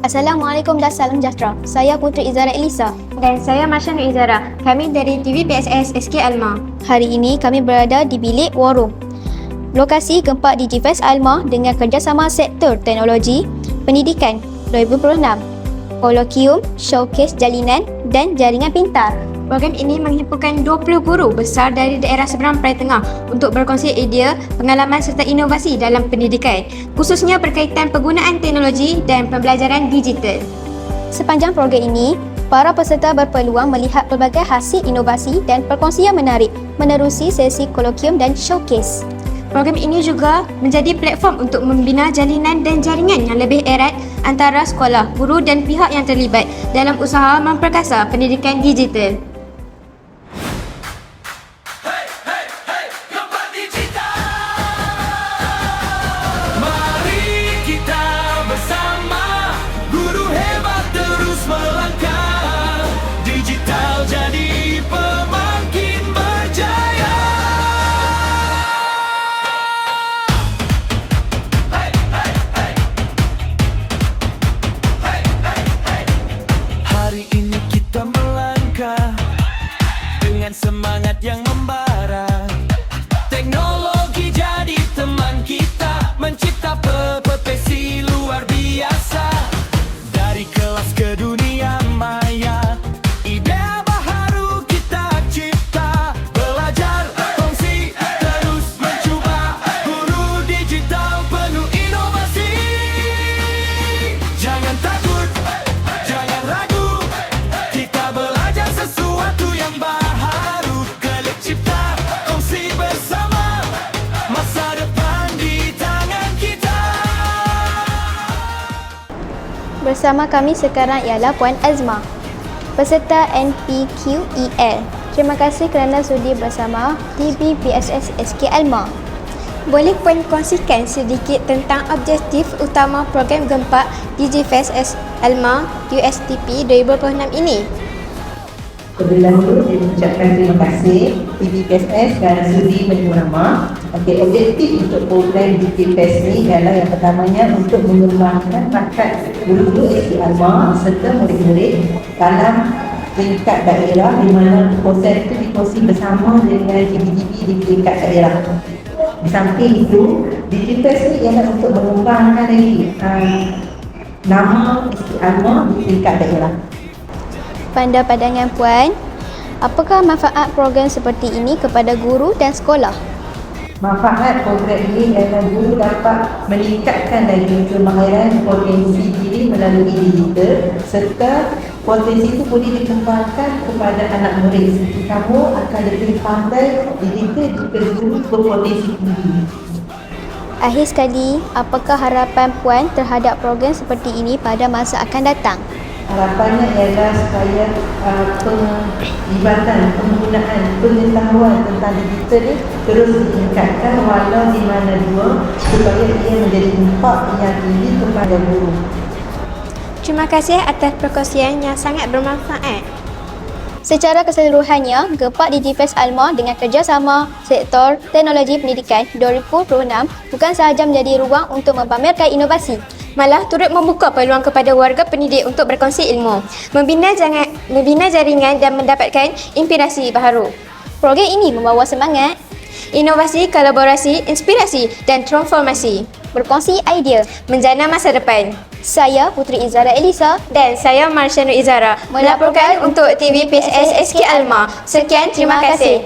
Assalamualaikum dan salam sejahtera. Saya Putri Izara Elisa. Dan saya Marsha Nur Izara. Kami dari TV PSS SK Alma. Hari ini kami berada di bilik war room. Lokasi gempa DigiFest Alma dengan kerjasama Sektor Teknologi Pendidikan 2026. Kolokium, showcase jalinan dan jaringan pintar. Program ini menghimpunkan 20 guru besar dari daerah seberang Perai Tengah untuk berkongsi idea, pengalaman serta inovasi dalam pendidikan, khususnya berkaitan penggunaan teknologi dan pembelajaran digital. Sepanjang program ini, para peserta berpeluang melihat pelbagai hasil inovasi dan perkongsian menarik menerusi sesi kolokium dan showcase. Program ini juga menjadi platform untuk membina jalinan dan jaringan yang lebih erat antara sekolah, guru dan pihak yang terlibat dalam usaha memperkasa pendidikan digital. Semangat yang membara, teknologi jadi teman kita, mencipta profesi luar biasa. Dari kelas ke dunia maya, ide baru kita cipta. Belajar, kongsi, terus mencuba. Guru digital penuh inovasi. Jangan takut, jangan ragu, kita belajar sesuatu yang baru. Cipta, kongsi bersama, masa depan di tangan kita. Bersama kami sekarang ialah Puan Azma, peserta NPQEL. Terima kasih kerana sudi bersama TV PSS SK Alma. Boleh Puan kongsikan sedikit tentang objektif utama program gempa DigiFest Alma USTP 2026 ini? Terlebih dahulu, saya mengucapkan terima kasih TVPSS kerana sudi menerima nama. Objektif untuk program DigiFest ini adalah yang pertamanya untuk mengembangkan bakat guru-guru SK Alma serta murid-murid dalam peringkat daerah di mana proses itu dikongsi bersama dengan GB-GB di peringkat daerah. Di samping itu, DigiFest ini ialah untuk mengembangkan lagi nama SK Alma di peringkat daerah. Pada pandangan Puan, apakah manfaat program seperti ini kepada guru dan sekolah? Manfaat program ini adalah guru dapat meningkatkan lagi kemahiran potensi diri melalui digital serta potensi itu boleh dikembangkan kepada anak murid. Kamu akan lebih pandai digital jika guru berpotensi tinggi. Akhir sekali, apakah harapan Puan terhadap program seperti ini pada masa akan datang? Harapannya ialah supaya penglibatan, penggunaan pengetahuan tentang digital ini terus ditingkatkan walau di mana dua supaya ia menjadi impak yang tinggi kepada guru. Terima kasih atas perkongsian yang sangat bermanfaat. Secara keseluruhannya, gempa DigiFest Alma dengan kerjasama Sektor Teknologi Pendidikan 2026 bukan sahaja menjadi ruang untuk mempamerkan inovasi, malah turut membuka peluang kepada warga pendidik untuk berkongsi ilmu, membina jaringan dan mendapatkan inspirasi baharu. Program ini membawa semangat, inovasi, kolaborasi, inspirasi dan transformasi, berkongsi idea, menjana masa depan. Saya Putri Izara Elisa dan saya Marsha Nur Izara melaporkan untuk TV PSS SK Alma. Sekian, terima kasih.